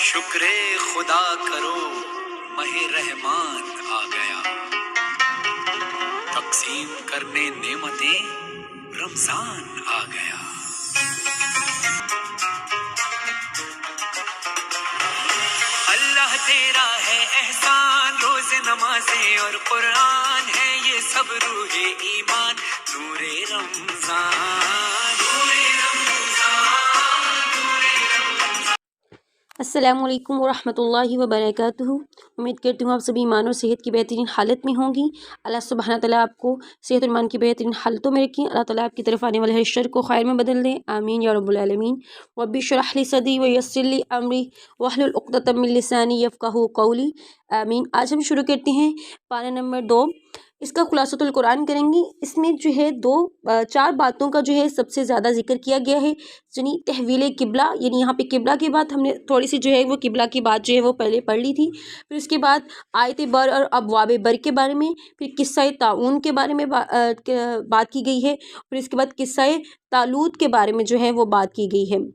شکر خدا کرو ماہ رحمان آ گیا، تقسیم کرنے نعمتیں رمضان آ گیا۔ اللہ تیرا ہے احسان، روز نمازیں اور قرآن ہے یہ سب روح ایمان، نور رمضان، نور رمضان، نور رمضان۔ السلام علیکم ورحمۃ اللہ وبرکاتہ۔ امید کرتی ہوں آپ سبھی ایمان اور صحت کی بہترین حالت میں ہوں گی۔ اللہ سبحانہ تعالیٰ آپ کو صحت اور ایمان کی بہترین حالتوں میں رکھیں۔ اللہ تعالیٰ آپ کی طرف آنے والے ہر شر کو خیر میں بدل دیں، آمین یا رب العالمین۔ رب اشرح لی صدری ویسر لی امری واحلل عقدۃ من لسانی یفقہوا قولی، آمین۔ آج ہم شروع کرتے ہیں پارہ نمبر 2، اس کا خلاصۃ القرآن کریں گے۔ اس میں جو ہے چار باتوں کا جو ہے سب سے زیادہ ذکر کیا گیا ہے، یعنی تحویل قبلہ، یعنی یہاں پہ قبلہ کی بات ہم نے تھوڑی سی جو ہے وہ قبلہ کی بات جو ہے وہ پہلے پڑھ لی تھی۔ پھر اس کے بعد آیت بر اور ابواب بر کے بارے میں، پھر قصہ طاعون کے بارے میں بات کی گئی ہے، پھر اس کے بعد قصہ طالوت کے بارے میں جو ہے وہ بات کی گئی ہے۔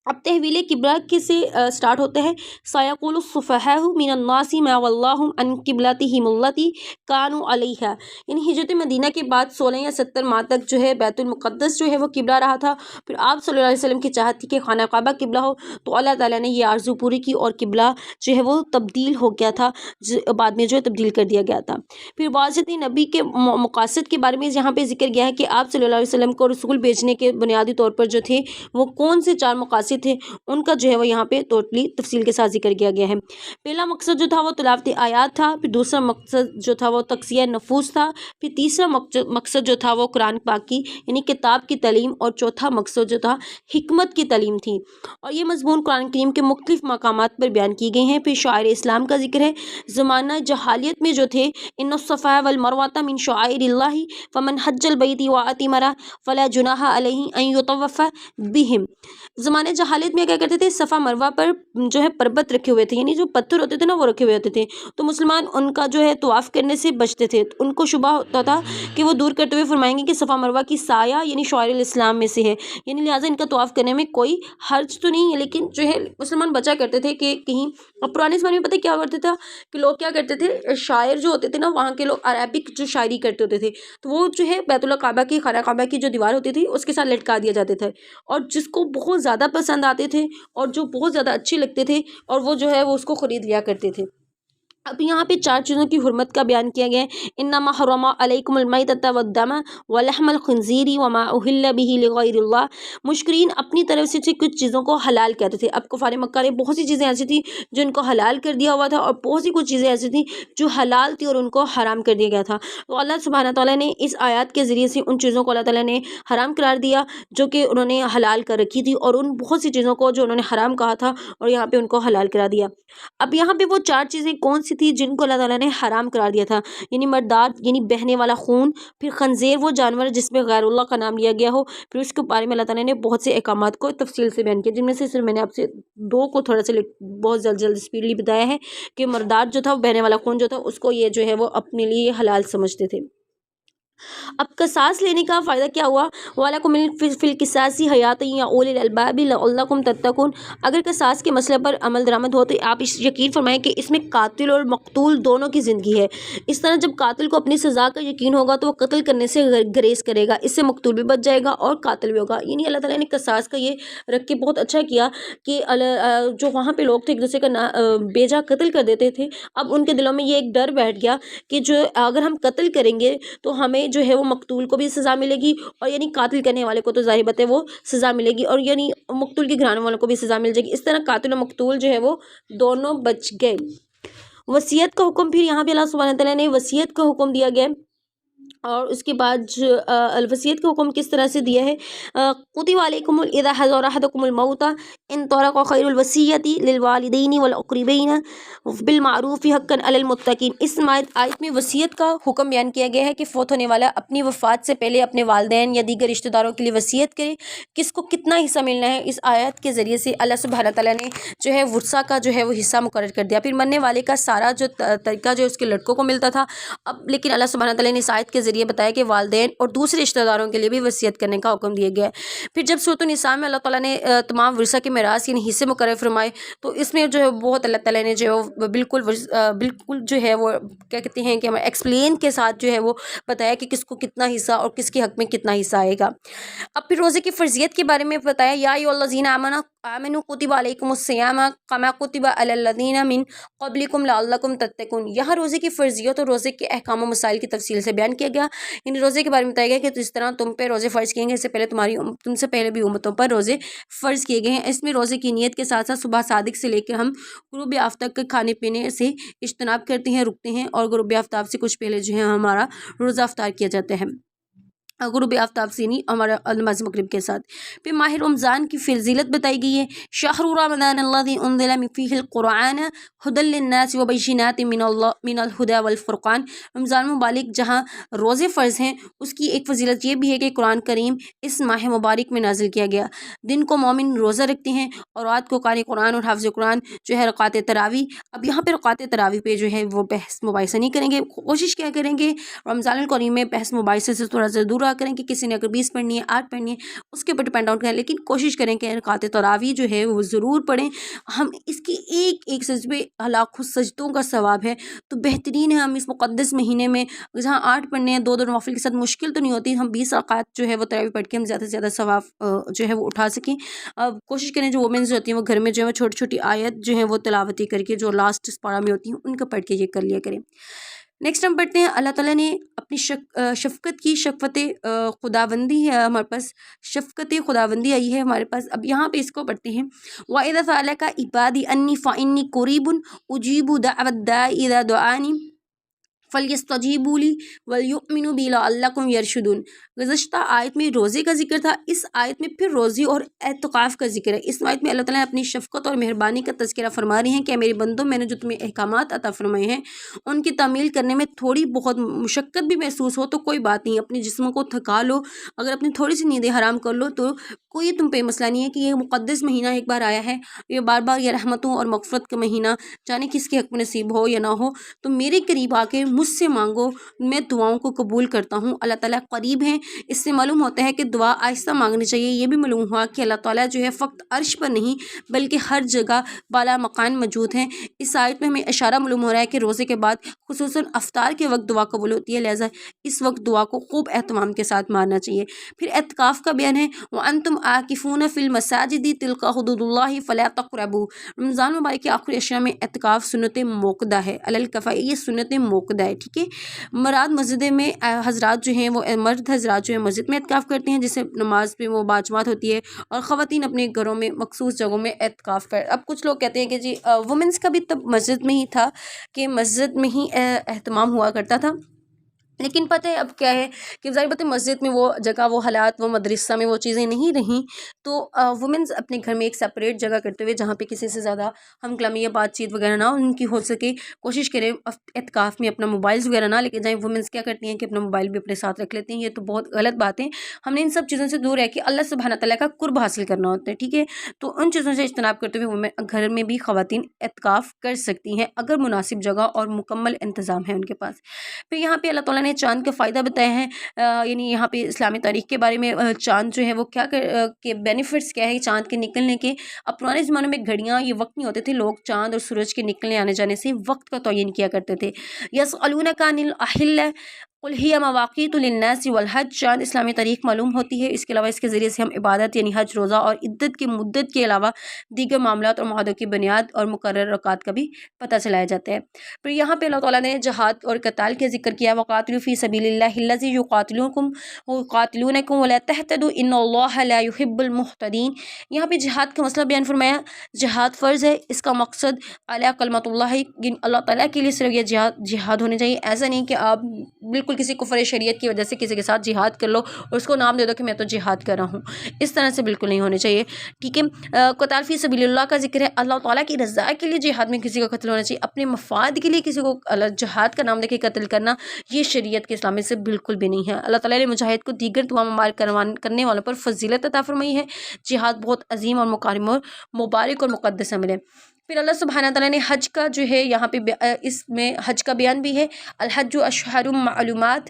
اب تحویل قبلہ کے سے سٹارٹ ہوتا ہے۔ سَيَقُولُ السُّفَهَاءُ مِنَ النَّاسِ مَا وَلَّاهُمْ عَنْ قِبْلَتِهِمُ الَّتِي كَانُوا عَلَيْهَا، یعنی ہجرت مدینہ کے بعد 16 یا 70 ماہ تک جو ہے بیت المقدس جو ہے وہ قبلہ رہا تھا۔ پھر آپ صلی اللہ علیہ وسلم کی چاہت تھی کہ خانہ کعبہ قبلہ ہو، تو اللہ تعالیٰ نے یہ آرزو پوری کی اور قبلہ جو ہے وہ تبدیل ہو گیا تھا، بعد میں جو ہے تبدیل کر دیا گیا تھا۔ پھر واضح نبی کے مقاصد کے بارے میں یہاں پہ ذکر گیا ہے کہ آپ صلی اللہ علیہ وسلم کو رسول بھیجنے کے بنیادی طور پر جو تھے وہ کون سے 4 مقاصد تھے، ان کا جو ہے وہ یہاں پہ ٹوٹلی تفصیل کے ساتھ ذکر کیا گیا ہے۔ پہلا مقصد جو تھا وہ تلاوت آیات تھا، پھر دوسرا مقصد جو تھا وہ تقصیہ نفوس تھا، پھر تیسرا مقصد جو تھا وہ قرآن پاک کی یعنی کتاب کی تعلیم، اور چوتھا مقصد جو تھا حکمت کی تعلیم تھی، اور یہ مضمون قرآن کریم کے مختلف مقامات پر بیان کی گئی ہیں۔ پھر شعائر اسلام کا ذکر ہے۔ زمانہ جہالیت میں جو تھے، ان الصفا والمروۃ من شعائر اللہ فمن حج البیت واعتمر فلا جناح علیہ ان یطوف بہم۔ زمانے جہالت میں کیا کرتے تھے، صفا مروہ پر جو ہے پربت رکھے ہوئے تھے، یعنی جو پتھر ہوتے تھے نا وہ رکھے ہوئے ہوتے تھے، تو مسلمان ان کا جو ہے طواف کرنے سے بچتے تھے۔ ان کو شبہ ہوتا تھا کہ وہ دور کرتے ہوئے فرمائیں گے کہ صفا مروہ کی سایہ یعنی شعائر الاسلام میں سے ہے، یعنی لہٰذا ان کا طواف کرنے میں کوئی حرج تو نہیں ہے، لیکن جو ہے مسلمان بچا کرتے تھے کہ کہیں۔ اب پرانے زمانے میں پتہ کیا کرتے تھا کہ لوگ کیا کرتے تھے، شاعر جو ہوتے تھے نا وہاں کے لوگ عربک جو شاعری کرتے ہوتے تھے، تو وہ جو ہے بیت اللہ کعبہ کی خانہ کعبہ کی جو دیوار ہوتی تھی اس کے ساتھ لٹکا دیا جاتے تھے، اور جس کو بہت زیادہ پسند آتے تھے اور جو بہت زیادہ اچھے لگتے تھے، اور وہ جو ہے وہ اس کو خرید لیا کرتے تھے۔ اب یہاں پہ 4 چیزوں کی حرمت کا بیان کیا گیا ہے۔ انما حرم علیکم المیتۃ والدم ولحم الخنزیر وما اہل بہ لغیر اللہ۔ مشکرین اپنی طرف سے کچھ چیزوں کو حلال کہتے تھے۔ اب کفار مکہ نے بہت سی چیزیں ایسی تھیں جو ان کو حلال کر دیا ہوا تھا، اور بہت سی کچھ چیزیں ایسی تھیں جو حلال تھی اور ان کو حرام کر دیا گیا تھا۔ تو اللہ سبحانہ تعالیٰ نے اس آیات کے ذریعے سے ان چیزوں کو اللہ تعالیٰ نے حرام قرار دیا جو کہ انہوں نے حلال کر رکھی تھی، اور ان بہت سی چیزوں کو جو انہوں نے حرام کہا تھا اور یہاں پہ ان کو حلال کرا دیا۔ اب یہاں پہ وہ 4 چیزیں کون سی تھی جن کو اللہ تعالیٰ نے حرام قرار دیا تھا، یعنی مردار یعنی بہنے والا خون، پھر خنزیر وہ جانور جس میں غیر اللہ کا نام لیا گیا ہو، پھر اس کے بارے میں اللہ تعالیٰ نے بہت سے احکامات کو تفصیل سے بیان کیا، جن میں سے صرف میں نے آپ سے 2 کو تھوڑا سا بہت جلد اسپیڈلی بتایا ہے کہ مردار جو تھا، بہنے والا خون جو تھا، اس کو یہ جو ہے وہ اپنے لیے حلال سمجھتے تھے۔ اب قصاص لینے کا فائدہ کیا ہوا، وَلَكُمْ فِي الْقِصَاصِ حَيَاةٌ يَا أُولِي الْأَلْبَابِ لَعَلَّكُمْ تَتَّقُونَ۔ اگر قصاص کے مسئلے پر عمل درآمد ہو تو آپ یقین فرمائیں کہ اس میں قاتل اور مقتول دونوں کی زندگی ہے۔ اس طرح جب قاتل کو اپنی سزا کا یقین ہوگا تو وہ قتل کرنے سے گریز کرے گا، اس سے مقتول بھی بچ جائے گا اور قاتل بھی ہوگا۔ یعنی اللہ تعالیٰ نے قصاص کا یہ رکھ کے بہت اچھا کیا کہ جو وہاں پہ لوگ تھے ایک دوسرے کا بے جا قتل کر دیتے تھے، اب ان کے دلوں میں یہ ایک ڈر بیٹھ گیا کہ جو اگر ہم قتل کریں گے تو ہمیں جو ہے وہ مقتول کو بھی سزا ملے گی، اور یعنی قاتل کرنے والے کو تو ظاہر بات ہے وہ سزا ملے گی، اور یعنی مقتول کے گھرانے والوں کو بھی سزا مل جائے گی۔ اس طرح قاتل و مقتول جو ہے وہ دونوں بچ گئے۔ وصیت کا حکم، پھر یہاں پہ اللہ سبحانہ تعالیٰ نے وصیت کا حکم دیا گیا، اور اس کے بعد الوصیت کا حکم کس طرح سے دیا ہے، کتب علیکم اذا حضر احدکم الموت ان ترک خیر الوصیۃ للوالدین والاقربین بالمعروف حقا علی المتقین۔ اس آیت میں وصیت کا حکم بیان کیا گیا ہے کہ فوت ہونے والا اپنی وفات سے پہلے اپنے والدین یا دیگر رشتہ داروں کے لیے وصیت کرے، کس کو کتنا حصہ ملنا ہے۔ اس آیت کے ذریعے سے اللہ سبحانہ تعالیٰ نے جو ہے ورثہ کا جو ہے وہ حصہ مقرر کر دیا۔ پھر مرنے والے کا سارا جو طریقہ جو اس کے لڑکوں کو ملتا تھا، اب لیکن اللہ سبحانہ تعالیٰ نے اس آیت کے ذریعے ذریعے بتایا کہ والدین اور دوسرے رشتہ داروں کے لیے بھی وصیت کرنے کا حکم دیا گیا ہے۔ پھر جب سورۃ النساء میں اللہ تعالیٰ نے تمام ورثہ کے میراث یعنی حصے مقرر فرمائے تو اس میں جو ہے بہت اللہ تعالیٰ نے جو ہے بالکل جو ہے وہ کیا کہتے ہیں کہ ہمیں ایکسپلین کے ساتھ جو ہے وہ بتایا کہ کس کو کتنا حصہ اور کس کے حق میں کتنا حصہ آئے گا۔ اب پھر روزے کی فرضیت کے بارے میں بتایا، یا ایھا الذین آمنوا کتب علیکم الصیام کما کتب علی الذین من قبلکم لعلکم تتقون۔ یہاں روزے کی فرضیت اور روزے کے احکام و مسائل کی تفصیل سے بیان کیا گیا، یعنی روزے کے بارے میں بتایا گیا کہ جس طرح تم پہ روزے فرض کیے گئے، اس سے پہلے تم سے پہلے بھی امتوں پر روزے فرض کیے گئے ہیں۔ اس میں روزے کی نیت کے ساتھ ساتھ صبح صادق سے لے کر ہم غروب آفتاب کے کھانے پینے سے اجتناب کرتے ہیں، رکتے ہیں، اور غروب آفتاب سے کچھ پہلے جو ہے ہمارا روزہ افطار کیا جاتا ہے، غروب آفتاب سے نہیں، ہمارا نماز مغرب کے ساتھ۔ پھر ماہ رمضان کی فضیلت بتائی گئی ہے، شہر رمضان الذی انزل فیہ القرآن ھدی للناس وبینات من الہدی والفرقان۔ رمضان مبارک جہاں روزے فرض ہیں، اس کی ایک فضیلت یہ بھی ہے کہ قرآن کریم اس ماہ مبارک میں نازل کیا گیا۔ دن کو مومن روزہ رکھتے ہیں اور رات کو قاری قرآن اور حافظ قرآن جو ہے رکعت تراویح۔ اب یہاں پہ رکعت تراویح پہ جو ہے وہ بحث مباحثہ نہیں کریں گے، کوشش کیا کریں گے رمضان الکریم میں بحث مباحثے سے تھوڑا سا دور کریں کہ کسی نے اگر 20 پڑھنی ہے 8 پڑھنی ہے اس کے اوپر ڈپینڈ آؤٹ کریں، لیکن کوشش کریں کہ رکعت تراویح جو ہے وہ ضرور پڑھیں۔ ہم اس کی ایک ایک سجدے لاکھوں سجدوں کا ثواب ہے، تو بہترین ہے ہم اس مقدس مہینے میں جہاں 8 پڑھنے ہیں 2 نوافل کے ساتھ مشکل تو نہیں ہوتی، ہم 20 رکعت جو ہے وہ تراویح پڑھ کے ہم زیادہ سے زیادہ ثواب جو ہے وہ اٹھا سکیں۔ اب کوشش کریں جو وومنز ہوتی ہیں وہ گھر میں جو ہے چھوٹی چھوٹی آیت جو ہے وہ تلاوتی کر کے جو لاسٹ پارہ میں ہوتی ہیں ان کا پڑھ کے یہ کر لیا کریں۔ نیکسٹ ہم پڑھتے ہیں، اللہ تعالیٰ نے اپنی شفقت کی شفقت خداوندی ہے ہمارے پاس، شفقت خداوندی آئی ہے ہمارے پاس۔ اب یہاں پہ اس کو پڑھتے ہیں، وَإِذَا سَأَلَكَ عِبَادِي عَنِّي فَإِنِّي قَرِيبٌ أُجِيبُ دَعْوَةَ الدَّاعِ إِذَا دَعَانِ فَلْيَسْتَجِيبُوا لِي وَلْيُؤْمِنُوا بِي لَعَلَّهُمْ يَرْشُدُونَ۔ گزشتہ آیت میں روزے کا ذکر تھا، اس آیت میں پھر روزے اور اعتکاف کا ذکر ہے۔ اس آیت میں اللہ تعالیٰ نے اپنی شفقت اور مہربانی کا تذکرہ فرما رہے ہیں کہ میرے بندوں، میں نے جو تمہیں احکامات عطا فرمائے ہیں ان کی تعمیل کرنے میں تھوڑی بہت مشقت بھی محسوس ہو تو کوئی بات نہیں، اپنے جسم کو تھکا لو، اگر اپنی تھوڑی سی نیندیں حرام کر لو تو کوئی تم پہ مسئلہ نہیں ہے کہ یہ مقدس مہینہ ایک بار آیا ہے، یہ بار بار یہ رحمتوں اور مغفرت کا مہینہ جانے کس کے حق میں نصیب ہو یا نہ ہو، تو میرے قریب آ کے مجھ سے مانگو، میں دعاؤں کو قبول کرتا ہوں۔ اللہ تعالیٰ قریب ہیں، اس سے معلوم ہوتا ہے کہ دعا آہستہ مانگنی چاہیے۔ یہ بھی معلوم ہوا کہ اللہ تعالیٰ جو ہے فقط عرش پر نہیں بلکہ ہر جگہ بالا مکان موجود ہیں۔ اس آیت میں ہمیں اشارہ معلوم ہو رہا ہے کہ روزے کے بعد خصوصاً افطار کے وقت دعا قبول ہوتی ہے، لہٰذا اس وقت دعا کو خوب اہتمام کے ساتھ ماننا چاہیے۔ پھر اعتکاف کا بیان ہے، وَأَنْتُمْ عَاكِفُونَ فِي الْمَسَاجِدِ تِلْكَ حُدُودُ اللَّهِ فَلَا تَقْرَبُوا۔ رمضان مبارک کے آخری اشرا میں اعتکاف سنت موقدہ ہے، علی الکفائے، یہ سنت موقدہ ہے، ٹھیک ہے۔ مراد مسجد میں حضرات جو ہیں وہ مرد حضرات جو ہیں مسجد میں اعتکاف کرتے ہیں، جسے نماز پہ وہ باجماعت ہوتی ہے، اور خواتین اپنے گھروں میں مخصوص جگہوں میں اعتکاف کر۔ اب کچھ لوگ کہتے ہیں کہ جی وومنس کا بھی تب مسجد میں ہی تھا کہ مسجد میں ہی اہتمام ہوا کرتا تھا، لیکن پتہ ہے اب کیا ہے کہ ظاہر بات ہے مسجد میں وہ جگہ، وہ حالات، وہ مدرسہ میں وہ چیزیں نہیں رہیں، تو وومنز اپنے گھر میں ایک سپریٹ جگہ کرتے ہوئے جہاں پہ کسی سے زیادہ ہم کلامی یا بات چیت وغیرہ نہ ان کی ہو سکے، کوشش کریں اعتکاف میں اپنا موبائلز وغیرہ نہ لے کے جائیں۔ وومنز کیا کرتی ہیں کہ اپنا موبائل بھی اپنے ساتھ رکھ لیتے ہیں، یہ تو بہت غلط بات ہے۔ ہم نے ان سب چیزوں سے دور ہے کہ اللہ سبحانہ تعالیٰ کا قرب حاصل کرنا ہوتا ہے، ٹھیک ہے، تو ان چیزوں سے اجتناب کرتے ہوئے گھر میں بھی خواتین اعتکاف کر سکتی ہیں اگر مناسب جگہ اور مکمل انتظام ہے ان کے پاس۔ پھر یہاں پہ اللہ تعالیٰ نے چاند کا فائدہ بتایا ہے، یعنی یہاں پہ اسلامی تاریخ کے بارے میں چاند جو ہے وہ کیا کے بینیفٹس کیا ہے چاند کے نکلنے کے۔ اب پرانے زمانے میں گھڑیاں یہ وقت نہیں ہوتے تھے، لوگ چاند اور سورج کے نکلنے آنے جانے سے وقت کا تعین کیا کرتے تھے۔ یسألونک عن الأحلة قل ہی مواقیت للناس والحج، چاند اسلامی تاریخ معلوم ہوتی ہے، اس کے علاوہ اس کے ذریعے سے ہم عبادت یعنی حج، روزہ اور عدت کی مدت کے علاوہ دیگر معاملات اور معاہدوں کی بنیاد اور مقرر اوقات کا بھی پتہ چلایا جاتا ہے۔ پھر یہاں پہ اللہ تعالیٰ نے جہاد اور قتال کے ذکر کیا، وقاتلوا فی سبیل اللہ الذی یقاتلونکم ولا تہتدوا ان اللہ لا یحب المہتدین۔ یہاں پہ جہاد کا مسئلہ بیان فرمایا، جہاد فرض ہے، اس کا مقصد اعلیٰ کلمت اللہ، اللہ تعالیٰ کے لیے صرف یہ جہاد ہونے چاہیے، ایسا نہیں کہ آپ بالکل کسی کفر شریعت کی وجہ سے کسی کے ساتھ جہاد کر لو اور اس کو نام دے دو کہ میں تو جہاد کر رہا ہوں، اس طرح سے بالکل نہیں ہونے چاہیے، ٹھیک ہے۔ قتال فی سبیل اللہ کا ذکر ہے، اللہ تعالیٰ کی رضا کے لیے جہاد میں کسی کا قتل ہونا چاہیے، اپنے مفاد کے لیے کسی کو جہاد کا نام دے کے قتل کرنا یہ شریعت کے اسلام سے بالکل بھی نہیں ہے۔ اللہ تعالیٰ نے مجاہد کو دیگر تمام اعمال کرنے والوں پر فضیلت عطا فرمائی ہے، جہاد بہت عظیم اور مکرم اور مبارک اور مقدس عمل ہے۔ پھر اللہ سبحانہ تعالیٰ نے حج کا جو ہے یہاں پہ اس میں حج کا بیان بھی ہے، الحج اشہر معلومات،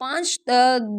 5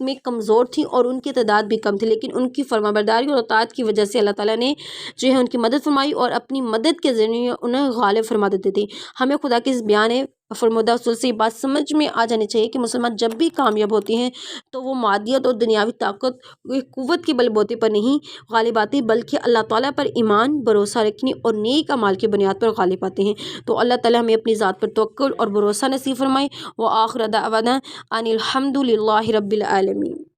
میں کمزور تھیں اور ان کی تعداد بھی کم تھی، لیکن ان کی فرمانبرداری اور اطاعت کی وجہ سے اللہ تعالیٰ نے جو ہے ان کی مدد فرمائی اور اپنی مدد کے ذریعے انہیں غالب فرما دیتے تھے۔ ہمیں خدا کے اس بیان فرمودہ اصول سے یہ بات سمجھ میں آ جانی چاہیے کہ مسلمان جب بھی کامیاب ہوتے ہیں تو وہ مادیت اور دنیاوی طاقت قوت کے بل بوتے پر نہیں غالب آتے، بلکہ اللہ تعالیٰ پر ایمان، بھروسہ رکھنے اور نیک اعمال کی بنیاد پر غالب آتے ہیں۔ تو اللہ تعالیٰ ہمیں اپنی ذات پر توکل اور بھروسہ نصیب فرمائے۔ وآخر دعوانا ان الحمد للہ رب العالمین۔